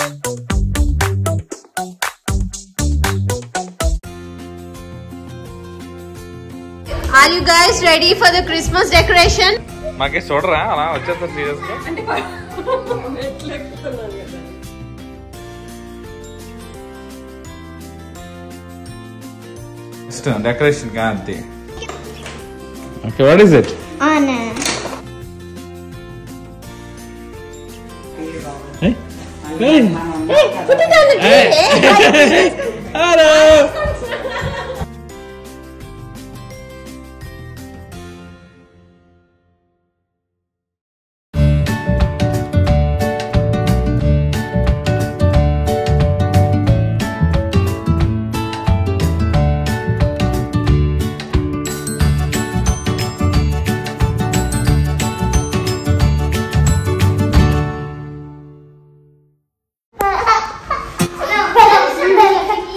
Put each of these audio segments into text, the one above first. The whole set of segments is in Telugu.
Are you guys ready for the Christmas decoration? మాకే చూడరా అలా వచ్చేస్తా సీరియస్ గా ఇష్టం డెకరేషన్ గా అంతే. Okay, what is it? Anna. Hey, Put it on the tree. hello.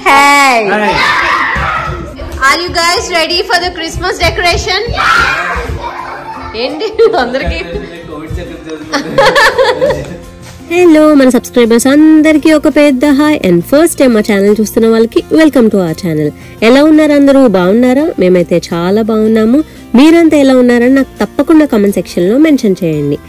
Hey. Are you guys ready for the Christmas decoration? ఏంటి అందరికి హలో మన సబ్స్క్రైబర్స్ అందరికీ ఒక పెద్ద హాయ్ అండ్ ఫస్ట్ టైం మా ఛానల్ చూస్తున్న వాళ్ళకి వెల్కమ్ టు అవర్ ఛానల్. ఎలా ఉన్నారు అందరూ? బాగున్నారా? మేమైతే చాలా బాగున్నాము. మీరంతా ఎలా ఉన్నారని నాకు తప్పకుండా కామెంట్ సెక్షన్లో మెన్షన్ చేయండి.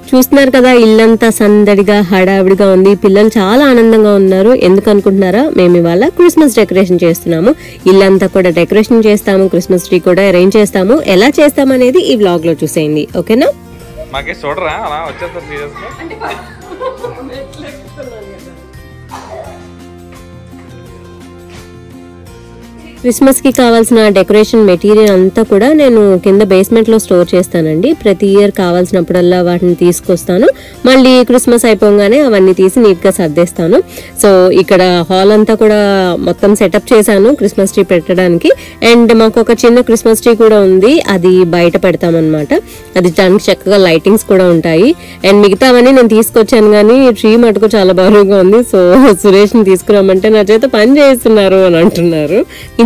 చూస్తున్నారు కదా, ఇల్లంతా సందడిగా హడావిడిగా ఉంది. పిల్లలు చాలా ఆనందంగా ఉన్నారు. ఎందుకు అనుకుంటున్నారా? మేము ఇవాళ క్రిస్మస్ డెకరేషన్ చేస్తున్నాము. ఇల్లంతా కూడా డెకరేషన్ చేస్తాము, క్రిస్మస్ ట్రీ కూడా అరేంజ్ చేస్తాము. ఎలా చేస్తాం అనేది ఈ వ్లాగ్ లో చూసేయండి, ఓకేనా? మాకే చూడరా అలా వచ్చేస్తా సీరియస్ గా క్రిస్మస్ కి కావాల్సిన డెకరేషన్ మెటీరియల్ అంతా కూడా నేను కింద బేస్మెంట్ లో స్టోర్ చేస్తానండి. ప్రతి ఇయర్ కావాల్సినప్పుడల్లా వాటిని తీసుకొస్తాను. మళ్ళీ క్రిస్మస్ అయిపోగానే అవన్నీ తీసి నీట్ గా సర్దేస్తాను. సో ఇక్కడ హాల్ అంతా కూడా మొత్తం సెటప్ చేశాను క్రిస్మస్ ట్రీ పెట్టడానికి. అండ్ మాకు ఒక చిన్న క్రిస్మస్ ట్రీ కూడా ఉంది, అది బయట పెడతామన్నమాట. అది దానికి చక్కగా లైటింగ్స్ కూడా ఉంటాయి. అండ్ మిగతావన్నీ నేను తీసుకొచ్చాను, కానీ ట్రీ మటుకు చాలా బాగా ఉంది. సో సురేష్ ని తీసుకురామంటే నా చేత పని చేస్తున్నారు అని అంటున్నారు.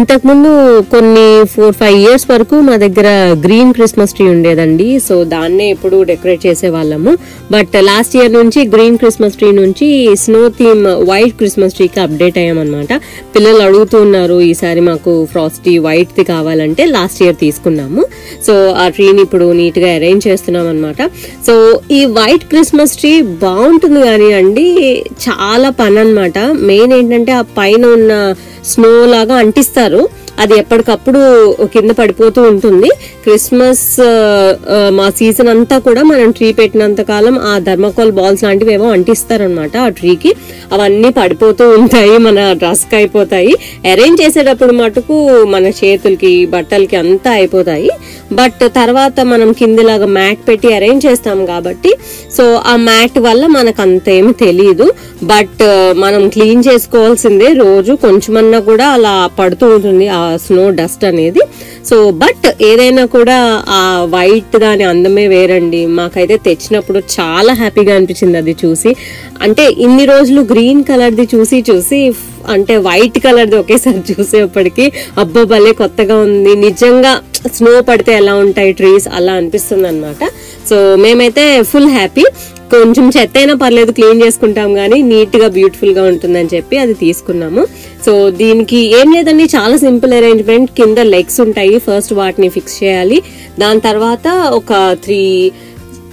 ఇంతకు ముందు కొన్ని 4-5 ఇయర్స్ వరకు మా దగ్గర గ్రీన్ క్రిస్మస్ ట్రీ ఉండేదండి. సో దాన్నే ఎప్పుడు డెకరేట్ చేసే వాళ్ళము. బట్ లాస్ట్ ఇయర్ నుంచి గ్రీన్ క్రిస్మస్ ట్రీ నుంచి స్నో థీమ్ వైట్ క్రిస్మస్ ట్రీకి అప్డేట్ అయ్యామన్నమాట. పిల్లలు అడుగుతూ ఉన్నారు, ఈసారి మాకు ఫ్రాస్టీ వైట్ ది కావాలంటే లాస్ట్ ఇయర్ తీసుకున్నాము. సో ఆ ట్రీని ఇప్పుడు నీట్ గా అరేంజ్ చేస్తున్నాం అనమాట. సో ఈ వైట్ క్రిస్మస్ ట్రీ బాగుంటుంది, కానీ అండి చాలా పని అనమాట. మెయిన్ ఏంటంటే ఆ పైన ఉన్న స్నో లాగా అంటిస్తారు, అది ఎప్పటికప్పుడు కింద పడిపోతూ ఉంటుంది. క్రిస్మస్ మా సీజన్ అంతా కూడా మనం ట్రీ పెట్టినంత కాలం ఆ థర్మాకోల్ బాల్స్ లాంటివి ఏమో అంటిస్తారనమాట ఆ ట్రీకి. అవన్నీ పడిపోతూ ఉంటాయి, మన డ్రెస్కి అయిపోతాయి. అరేంజ్ చేసేటప్పుడు మటుకు మన చేతులకి బట్టలకి అంతా అయిపోతాయి. బట్ తర్వాత మనం కిందలాగా మ్యాట్ పెట్టి అరేంజ్ చేస్తాం కాబట్టి సో ఆ మ్యాట్ వల్ల మనకు అంతేమి తెలియదు. బట్ మనం క్లీన్ చేసుకోవాల్సిందే రోజు. కొంచెమన్నా కూడా అలా పడుతూ ఉంటుంది ఆ స్నో డస్ట్ అనేది. సో బట్ ఏదైనా కూడా ఆ వైట్ దాని అందమే వేరండి. మాకైతే తెచ్చినప్పుడు చాలా హ్యాపీగా అనిపించింది అది చూసి. అంటే ఇన్ని రోజులు గ్రీన్ కలర్ది చూసి అంటే వైట్ కలర్ది ఒకేసారి చూసేప్పటికి అబ్బా భలే కొత్తగా ఉంది, నిజంగా స్నో పడితే ఎలా ఉంటాయి ట్రీస్ అలా అనిపిస్తుంది అనమాట. సో మేమైతే ఫుల్ హ్యాపీ. కొంచెం చెత్త అయినా పర్లేదు, క్లీన్ చేసుకుంటాం, కానీ నీట్ గా బ్యూటిఫుల్ గా ఉంటుందని చెప్పి అది తీసుకున్నాము. సో దీనికి ఏం లేదండి, చాలా సింపుల్ అరేంజ్మెంట్. కింద లెగ్స్ ఉంటాయి, ఫస్ట్ వాటిని ఫిక్స్ చేయాలి. దాని తర్వాత ఒక 3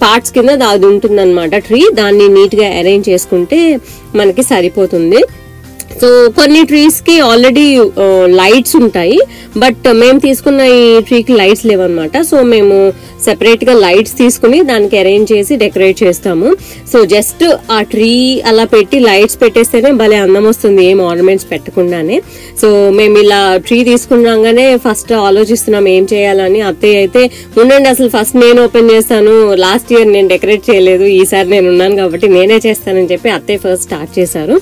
పార్ట్స్ కింద అది ఉంటుంది అనమాట ట్రీ. దాన్ని నీట్ గా అరేంజ్ చేసుకుంటే మనకి సరిపోతుంది. సో కొన్ని ట్రీస్ కి ఆల్రెడీ లైట్స్ ఉంటాయి, బట్ మేము తీసుకున్న ఈ ట్రీకి లైట్స్ లేవన్నమాట. సో మేము సెపరేట్ గా లైట్స్ తీసుకుని దానికి అరేంజ్ చేసి డెకరేట్ చేస్తాము. సో జస్ట్ ఆ ట్రీ అలా పెట్టి లైట్స్ పెట్టేస్తేనే భలే అందం వస్తుంది, ఏం ఆర్నమెంట్స్ పెట్టకుండానే. సో మేము ఇలా ట్రీ తీసుకున్నాగానే ఫస్ట్ ఆలోచిస్తున్నాం ఏం చేయాలని. అత్తయ్య అయితే ఉండండి అసలు ఫస్ట్ నేను ఓపెన్ చేస్తాను, లాస్ట్ ఇయర్ నేను డెకరేట్ చేయలేదు, ఈసారి నేను ఉన్నాను కాబట్టి నేనే చేస్తానని చెప్పి అత్తయ్య ఫస్ట్ స్టార్ట్ చేశారు.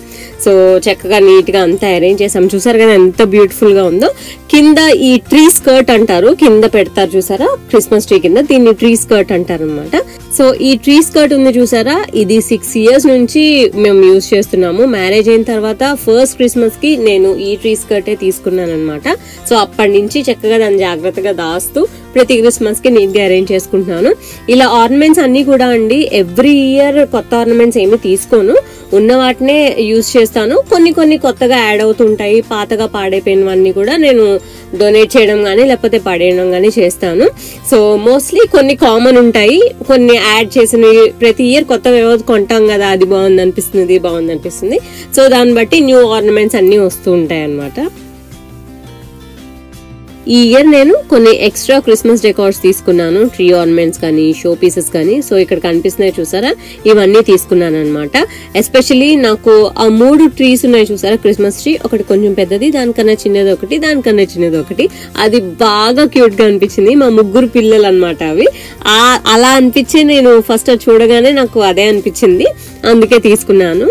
సో చక్కగా నీట్ గా అంతా అరేంజ్ చేసాం. చూసారు కదా ఎంత బ్యూటిఫుల్ గా ఉందో. కింద ఈ ట్రీ స్కర్ట్ అంటారు, కింద పెడతారు చూసారా క్రిస్మస్ ట్రీ కింద, దీన్ని ట్రీ స్కర్ట్ అంటారు అనమాట. సో ఈ ట్రీ స్కర్ట్ ఉంది చూసారా, ఇది 6 years నుంచి మేము యూజ్ చేస్తున్నాము. మ్యారేజ్ అయిన తర్వాత ఫస్ట్ క్రిస్మస్ కి నేను ఈ ట్రీ స్కర్టే తీసుకున్నాను అనమాట. సో అప్పటి నుంచి చక్కగా దాన్ని జాగ్రత్తగా దాస్తూ ప్రతి క్రిస్మస్ కి నీట్ గా అరేంజ్ చేసుకుంటున్నాను. ఇలా ఆర్నమెంట్స్ అన్ని కూడా అండి ఎవ్రీ ఇయర్ కొత్త ఆర్నమెంట్స్ ఏమి తీసుకోను, ఉన్న వాటినే యూజ్ చేస్తాను. కొన్ని కొత్తగా యాడ్ అవుతుంటాయి. పాతగా పాడైపోయినవన్నీ కూడా నేను డొనేట్ చేయడం గానీ లేకపోతే పడేయడం గానీ చేస్తాను. సో మోస్ట్లీ కొన్ని కామన్ ఉంటాయి, కొన్ని యాడ్ చేసినవి. ప్రతి ఇయర్ కొత్తగా ఏవో కొంటాం కదా, అది బాగుంది అనిపిస్తుంది. సో దాన్ని బట్టి న్యూ ఆర్నమెంట్స్ అన్ని వస్తూ ఉంటాయి అన్నమాట. ఈ ఇయర్ నేను కొన్ని ఎక్స్ట్రా క్రిస్మస్ డెకార్స్ తీసుకున్నాను, ట్రీ ఆర్నమెంట్స్ కానీ షో పీసెస్ కానీ. సో ఇక్కడ కనిపిస్తున్నాయి చూసారా, ఇవన్నీ తీసుకున్నాను అనమాట. ఎస్పెషలీ నాకు ఆ 3 ట్రీస్ ఉన్నాయి చూసారా క్రిస్మస్ ట్రీ, ఒకటి కొంచెం పెద్దది, దానికన్నా చిన్నది ఒకటి, దానికన్నా చిన్నది ఒకటి. అది బాగా క్యూట్ గా అనిపించింది. మా 3 పిల్లలు అనమాట అవి. అలా అనిపించి నేను ఫస్ట్ అది చూడగానే నాకు అదే అనిపించింది, అందుకే తీసుకున్నాను.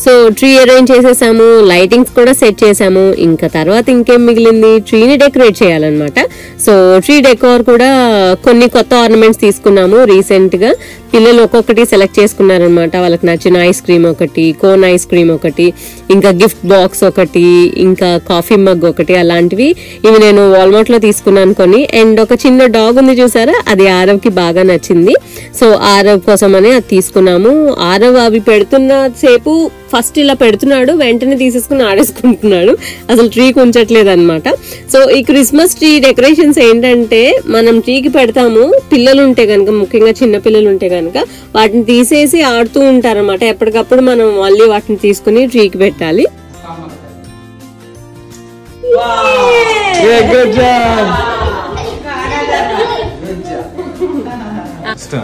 సో ట్రీ అరేంజ్ చేసేసాము, లైటింగ్స్ కూడా సెట్ చేసాము. ఇంకా తర్వాత ఇంకేం మిగిలింది, ట్రీని డెకరేట్ చేయాలన్నమాట. సో ట్రీ డెకోర్ కూడా కొన్ని కొత్త ఆర్నమెంట్స్ తీసుకున్నాము రీసెంట్ గా. పిల్లలు ఒక్కొక్కటి సెలెక్ట్ చేసుకున్నారనమాట. వాళ్ళకి నచ్చిన ఐస్ క్రీమ్ ఒకటి, కోన్ ఐస్ క్రీమ్ ఒకటి, ఇంకా గిఫ్ట్ బాక్స్ ఒకటి, ఇంకా కాఫీ మగ్ ఒకటి, అలాంటివి ఇవి నేను వాల్మార్ట్ లో తీసుకున్నాను కొన్ని. అండ్ ఒక చిన్న డాగ్ ఉంది చూసారా, అది ఆరవ్కి బాగా నచ్చింది. సో ఆరవ్ కోసం అని అది తీసుకున్నాము. ఆరవ్ అవి పెడుతున్న సేపు ఫస్ట్ ఇలా పెడుతున్నాడు, వెంటనే తీసేసుకుని ఆడేసుకుంటున్నాడు, అసలు ట్రీకి ఉంచట్లేదు అనమాట. సో ఈ క్రిస్మస్ ట్రీ డెకరేషన్స్ ఏంటంటే, మనం ట్రీకి పెడతాము, పిల్లలు ఉంటే కనుక, ముఖ్యంగా చిన్న పిల్లలు ఉంటే కనుక వాటిని తీసేసి ఆడుతూ ఉంటారన్నమాట. ఎప్పటికప్పుడు మనం మళ్ళీ వాటిని తీసుకుని ట్రీకి పెట్టాలి.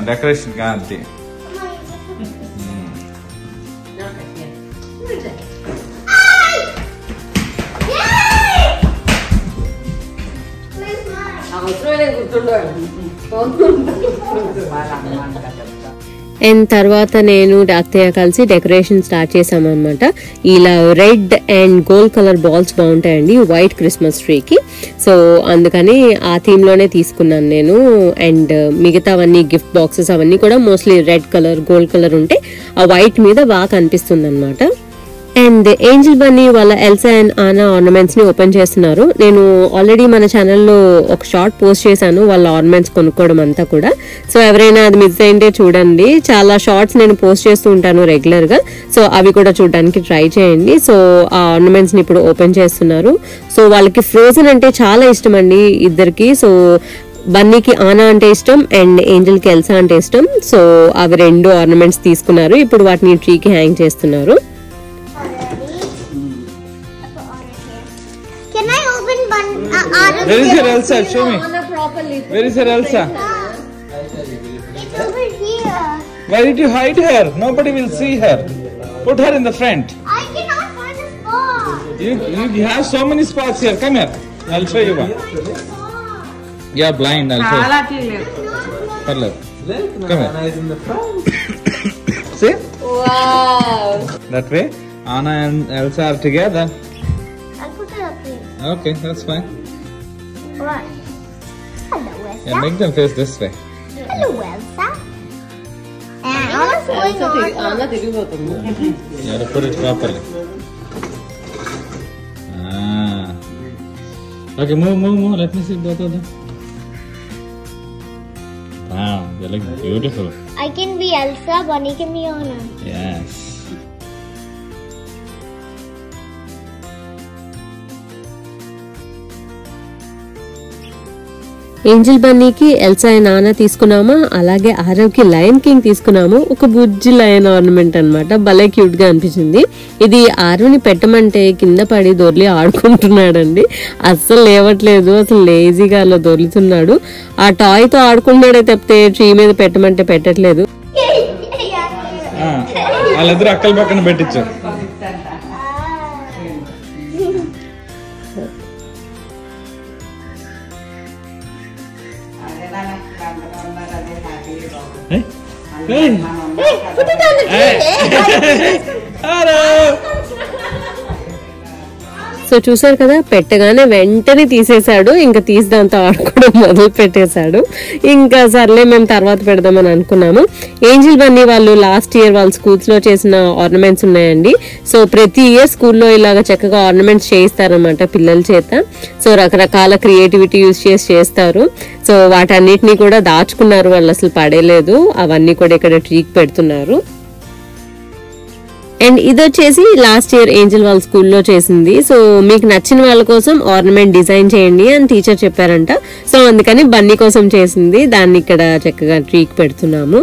డెకరేషన్ కాంతి అండ్ తర్వాత నేను అత్తయ్య కలిసి డెకరేషన్ స్టార్ట్ చేసామన్నమాట. ఇలా red and gold colour balls బాగుంటాయండి వైట్ క్రిస్మస్ ట్రీకి. సో అందుకని ఆ థీమ్ లోనే తీసుకున్నాను నేను. అండ్ మిగతావన్నీ గిఫ్ట్ బాక్సెస్ అవన్నీ కూడా mostly red colour, gold colour ఉంటే ఆ వైట్ మీద బాగా కనిపిస్తుంది అనమాట. అండ్ ఏంజల్ బన్నీ వాళ్ళ ఎల్సా అండ్ ఆనా ఆర్నమెంట్స్ ని ఓపెన్ చేస్తున్నారు. నేను ఆల్రెడీ మన ఛానల్లో ఒక షార్ట్ పోస్ట్ చేశాను వాళ్ళ ఆర్నమెంట్స్ కొనుక్కోవడం అంతా కూడా. సో ఎవరైనా అది మిస్ అయింటే చూడండి, చాలా షార్ట్స్ నేను పోస్ట్ చేస్తూ ఉంటాను రెగ్యులర్ గా. సో అవి కూడా చూడడానికి ట్రై చేయండి. సో ఆ ఆర్నమెంట్స్ ని ఇప్పుడు ఓపెన్ చేస్తున్నారు. సో వాళ్ళకి ఫ్రోజన్ అంటే చాలా ఇష్టం అండి ఇద్దరికి. సో బన్నీకి ఆనా అంటే ఇష్టం అండ్ ఏంజల్ కి ఎల్సా అంటే ఇష్టం. సో అవి 2 ఆర్నమెంట్స్ తీసుకున్నారు, ఇప్పుడు వాటిని ట్రీకి హ్యాంగ్ చేస్తున్నారు. Where is your Elsa? Show me. Where is your Elsa? It's over here. Why did you hide her? Nobody will see her. Put her in the front. I cannot find the spot. You have so many spots here. Come here. I'll show you one. You are blind. I'll show you. Parle. Come here. Anna is in the front. See? Wow. That way. Anna and Elsa are together. I'll put it up here. Okay, that's fine. What? Hello, Elsa. Yeah, make them face this way. Hello, Elsa. And what's going on? Anna తిరిగిపోతుంది. You have to put it properly. Ah. Okay, move. Let me see both of them. Wow, they look beautiful. I can be Elsa, Bunny can be Anna. Yes. Angel బన్నీకి ఎల్సా అండ్ ఆనా తీసుకున్నామా, అలాగే ఆరవ్కి లయన్ కింగ్ తీసుకున్నాము. ఒక బుజ్జి లయన్ ఆర్నమెంట్ అన్నమాట, భలే క్యూట్ గా అనిపించింది. ఇది ఆరవ్ని పెట్టమంటే కింద పడి దొర్లి ఆడుకుంటున్నాడండి, అస్సలు లేవట్లేదు, అసలు లేజీగా అలా దొర్లుతున్నాడు. ఆ టాయ్ తో ఆడుకుంటున్నాడే తప్పితే ట్రీ మీద పెట్టమంటే పెట్టట్లేదు. వాళ్ళిద్దరు అక్కల పక్కన పెట్టించారు. సో చూసారు కదా, పెట్టగానే వెంటనే తీసేశాడు. ఇంకా తీసి దాంతో ఆడుకోవడం మొదలు పెట్టేశాడు. ఇంకా సర్లే మేము తర్వాత పెడదామని అనుకున్నాము. ఏంజిల్ బన్నీ వాళ్ళు లాస్ట్ ఇయర్ వాళ్ళ స్కూల్స్ లో చేసిన ఆర్నమెంట్స్ ఉన్నాయండి. సో ప్రతి ఇయర్ స్కూల్లో ఇలాగ చక్కగా ఆర్నమెంట్స్ చేయిస్తారనమాట పిల్లల చేత. సో రకరకాల క్రియేటివిటీ యూజ్ చేసి చేస్తారు. సో వాటన్నిటిని కూడా దాచుకున్నారు వాళ్ళు, అసలు పడేలేదు. అవన్నీ కూడా ఇక్కడ ట్రీకి పెడుతున్నారు. అండ్ ఇది వచ్చేసి లాస్ట్ ఇయర్ ఏంజల్ వాళ్ళ స్కూల్లో చేసింది. సో మీకు నచ్చిన వాళ్ళ కోసం ఆర్నమెంట్ డిజైన్ చేయండి అని టీచర్ చెప్పారంట. సో అందుకని బన్నీ కోసం చేసింది. దాన్ని ఇక్కడ చక్కగా ట్రీకి పెడుతున్నాము.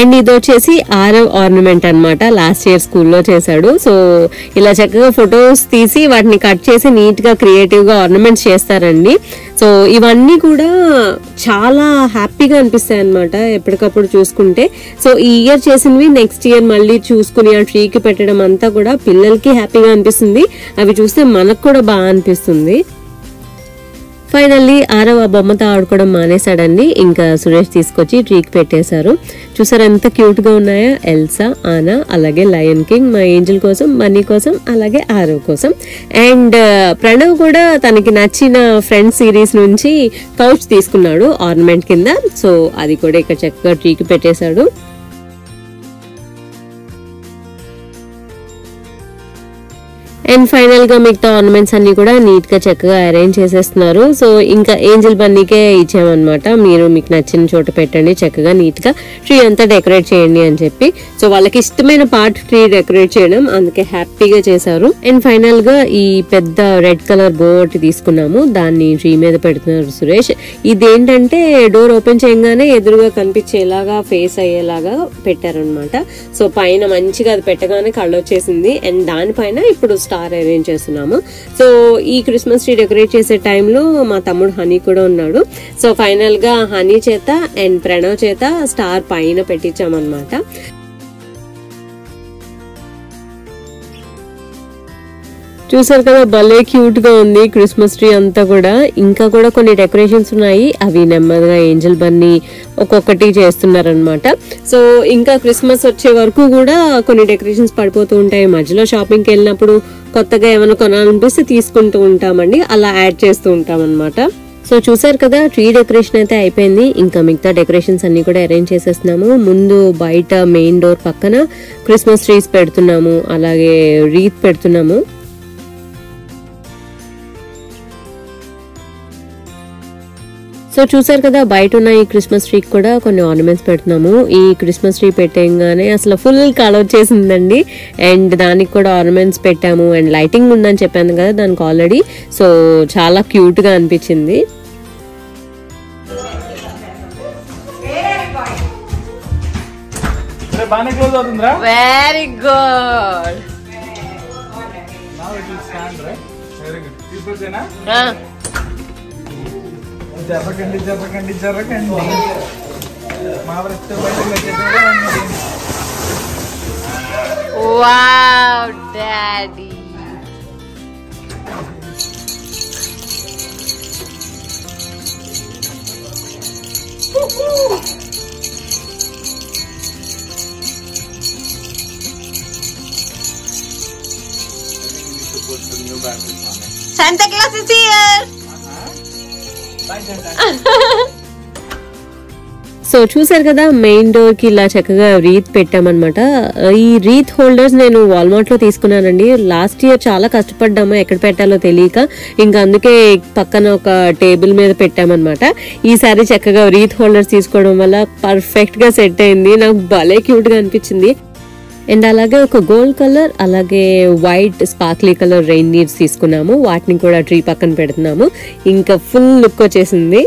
అండ్ ఇది వచ్చేసి ఆరవ్ ఆర్నమెంట్ అనమాట, లాస్ట్ ఇయర్ స్కూల్లో చేశాడు. సో ఇలా చక్కగా ఫొటోస్ తీసి వాటిని కట్ చేసి నీట్ గా క్రియేటివ్ గా ఆర్నమెంట్స్ చేస్తారండి. సో ఇవన్నీ కూడా చాలా హ్యాపీగా అనిపిస్తాయి అనమాట ఎప్పటికప్పుడు చూసుకుంటే. సో ఈ ఇయర్ చేసినవి నెక్స్ట్ ఇయర్ మళ్ళీ చూసుకుని ఆ ట్రీకి పెట్టడం అంతా కూడా పిల్లలకి హ్యాపీగా అనిపిస్తుంది. అవి చూస్తే మనకు కూడా బాగా అనిపిస్తుంది. ఫైనల్లీ ఆరవ్ ఆ బొమ్మతో ఆడుకోవడం మానేశాడండి. ఇంకా సురేష్ తీసుకొచ్చి ట్రీకి పెట్టేశారు. చూసారు ఎంత క్యూట్ గా ఉన్నాయో, ఎల్సా, ఆనా, అలాగే లయన్ కింగ్, మా ఏంజల్ కోసం, బన్నీ కోసం, అలాగే ఆరవ్ కోసం. అండ్ ప్రణవ్ కూడా తనకి నచ్చిన ఫ్రెండ్స్ సిరీస్ నుంచి పౌచ్ తీసుకున్నాడు ఆర్నమెంట్ కింద. సో అది కూడా ఇక్కడ చక్కగా ట్రీకి పెట్టేశాడు. అండ్ ఫైనల్ గా మిగతా ఆర్నమెంట్స్ అన్ని కూడా నీట్ గా చక్కగా అరేంజ్ చేసేస్తున్నారు. సో ఇంకా ఏంజల్ బన్నీకే ఇచ్చామన్నమాట, మీరు మీకు నచ్చిన చోట పెట్టండి, చక్కగా నీట్ గా ట్రీ అంతా డెకరేట్ చేయండి అని చెప్పి. సో వాళ్ళకి ఇష్టమైన పార్ట్ ట్రీ డెకరేట్ చేయడం, అందుకే హ్యాపీగా చేశారు. అండ్ ఫైనల్ గా ఈ పెద్ద రెడ్ కలర్ బోట్ తీసుకున్నాము, దాన్ని ట్రీ మీద పెడుతున్నారు సురేష్. ఇదేంటంటే డోర్ ఓపెన్ చేయగానే ఎదురుగా కనిపించేలాగా ఫేస్ అయ్యేలాగా పెట్టారనమాట. సో పైన మంచిగా అది పెట్టగానే కళ్ళు వచ్చేసింది. అండ్ దానిపైన ఇప్పుడు స్టార్ అరేంజ్ చేస్తున్నాము. సో ఈ క్రిస్మస్ ట్రీ డెకరేట్ చేసే టైంలో మా తమ్ముడు హనీ కూడా ఉన్నాడు. సో ఫైనల్ గా హనీ చేత అండ్ ప్రణవ్ చేత స్టార్ పైన పెట్టించామన్నమాట. చూసారు కదా, భలే క్యూట్ గా ఉంది క్రిస్మస్ ట్రీ అంతా కూడా. ఇంకా కూడా కొన్ని డెకరేషన్స్ ఉన్నాయి, అవి నెమ్మదిగా ఏంజల్ బన్నీ ఒక్కొక్కటి చేస్తున్నారనమాట. సో ఇంకా క్రిస్మస్ వచ్చే వరకు కూడా కొన్ని డెకరేషన్స్ పడిపోతూ ఉంటాయి. మధ్యలో షాపింగ్కి వెళ్ళినప్పుడు కొత్తగా ఏమైనా కొనాలనిపిస్తే తీసుకుంటూ ఉంటామండి, అలా యాడ్ చేస్తూ ఉంటాం అనమాట. సో చూసారు కదా, ట్రీ డెకరేషన్ అయితే అయిపోయింది. ఇంకా మిగతా డెకరేషన్స్ అన్ని కూడా అరేంజ్ చేసేస్తున్నాము. ముందు బయట మెయిన్ డోర్ పక్కన క్రిస్మస్ ట్రీస్ పెడుతున్నాము, అలాగే రీత్ పెడుతున్నాము. సో చూసారు కదా, బయట ఉన్న ఈ క్రిస్మస్ ట్రీకి కూడా కొన్ని ఆర్నమెంట్స్ పెడుతున్నాము. ఈ క్రిస్మస్ ట్రీ పెట్టేగానే అసలు ఫుల్ కలర్ వచ్చేసిందండి. అండ్ దానికి కూడా ఆర్నమెంట్స్ పెట్టాము. అండ్ లైటింగ్ ఉందని చెప్పాను కదా దానికి ఆల్రెడీ. సో చాలా క్యూట్ గా అనిపించింది. Very good. జరగండి జరగండి జరగండి, మా వృత్తి wow daddy. Santa Claus is here. So చూసారు కదా, మెయిన్ డోర్ కి ఇలా చక్కగా రీత్ పెట్టామన్నమాట. ఈ రీత్ హోల్డర్స్ నేను వాల్మార్ట్ లో తీసుకున్నానండి. లాస్ట్ ఇయర్ చాలా కష్టపడ్డాము ఎక్కడ పెట్టాలో తెలియక, ఇంకా అందుకే పక్కన ఒక టేబుల్ మీద పెట్టామన్నమాట. ఈసారి చక్కగా రీత్ హోల్డర్స్ తీసుకోవడం వల్ల పర్ఫెక్ట్ గా సెట్ అయింది. నాకు భలే క్యూట్ గా అనిపించింది. అండ్ అలాగే ఒక గోల్డ్ కలర్, అలాగే వైట్ స్పార్క్లీ కలర్ రెయిన్డీర్స్ తీసుకున్నాము. వాటిని కూడా ట్రీ పక్కన పెడుతున్నాము. ఇంకా ఫుల్ లుక్ వచ్చేసింది.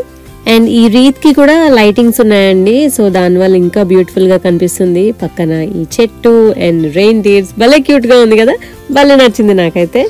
అండ్ ఈ రీత్ కి కూడా లైటింగ్స్ ఉన్నాయండి. సో దానివల్ల ఇంకా బ్యూటిఫుల్ గా కనిపిస్తుంది. పక్కన ఈ చెట్టు అండ్ రెయిన్డీర్స్ భలే క్యూట్ గా ఉంది కదా, భలే నచ్చింది నాకైతే.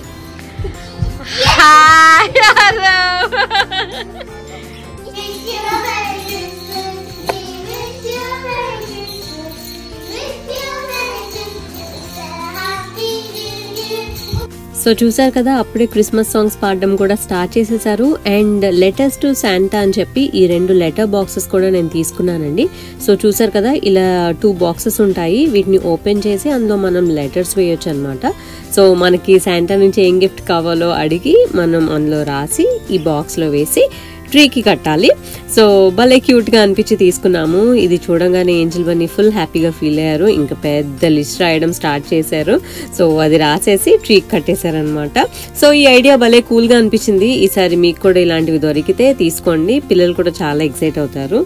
సో సో చూసారు కదా, అప్పుడే క్రిస్మస్ సాంగ్స్ పాడడం కూడా స్టార్ట్ చేసేసారు. అండ్ లెటర్స్ టు శాంటా అని చెప్పి ఈ 2 లెటర్ బాక్సెస్ కూడా నేను తీసుకున్నానండి. సో చూసారు కదా, ఇలా 2 బాక్సెస్ ఉంటాయి. వీటిని ఓపెన్ చేసి అందులో మనం లెటర్స్ వేయొచ్చు అనమాట. సో మనకి శాంటా నుంచి ఏం గిఫ్ట్ కావాలో అడిగి మనం అందులో రాసి ఈ బాక్స్లో వేసి ట్రీకి కట్టాలి. సో భలే క్యూట్ గా అనిపించి తీసుకున్నాము. ఇది చూడంగానే ఏంజల్ బన్నీ ఫుల్ హ్యాపీగా ఫీల్ అయ్యారు. ఇంకా పెద్ద లిస్ట్ రాయడం స్టార్ట్ చేశారు. సో అది రాసేసి ట్రీకి కట్టేశారు అనమాట. సో ఈ ఐడియా భలే కూల్ గా అనిపించింది. ఈసారి మీకు కూడా ఇలాంటివి దొరికితే తీసుకోండి, పిల్లలు కూడా చాలా ఎక్సైట్ అవుతారు.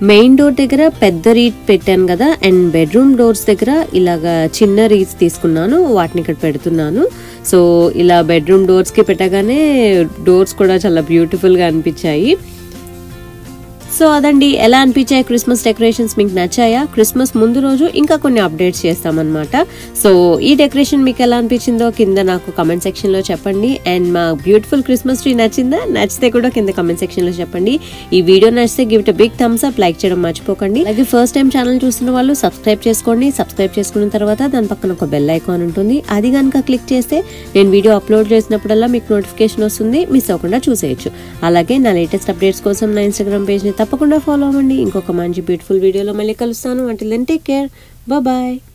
మెయిన్ డోర్ దగ్గర పెద్ద రీడ్ పెట్టాను కదా, అండ్ బెడ్రూమ్ డోర్స్ దగ్గర ఇలాగా చిన్న రీడ్స్ తీసుకున్నాను, వాటిని ఇక్కడ పెడుతున్నాను. సో ఇలా బెడ్రూమ్ డోర్స్ కి పెట్టగానే డోర్స్ కూడా చాలా బ్యూటిఫుల్ గా అనిపించాయి. సో అదండి, ఎలా అనిపించాయి క్రిస్మస్ డెకరేషన్స్, మీకు నచ్చాయా? క్రిస్మస్ ముందు రోజు ఇంకా కొన్ని అప్డేట్స్ చేస్తామన్నమాట. సో ఈ డెకరేషన్ మీకు ఎలా అనిపించిందో కింద నాకు కమెంట్ సెక్షన్ లో చెప్పండి. అండ్ మా బ్యూటిఫుల్ క్రిస్మస్ ట్రీ నచ్చిందా? నచ్చితే కూడా కింద కమెంట్ సెక్షన్ లో చెప్పండి. ఈ వీడియో నచ్చితే give it big thumbs up, like చేయడం మర్చిపోకండి. అలాగే ఫస్ట్ టైం ఛానల్ చూస్తున్న వాళ్ళు సబ్స్క్రైబ్ చేసుకోండి. సబ్స్క్రైబ్ చేసుకున్న తర్వాత దాని పక్కన ఒక బెల్ ఐకాన్ ఉంటుంది, అది కనుక క్లిక్ చేస్తే నేను వీడియో అప్లోడ్ చేసినప్పుడల్లా మీకు నోటిఫికేషన్ వస్తుంది, మిస్ అవ్వకుండా చూసేయచ్చు. అలాగే నా లేటెస్ట్ అప్డేట్స్ కోసం నా ఇన్స్టాగ్రామ్ పేజ్ ని తప్పకుండా ఫాలో అవ్వండి. ఇంకొక మంచి బ్యూటిఫుల్ వీడియోలో మళ్ళీ కలుస్తాను. Until then take care, bye.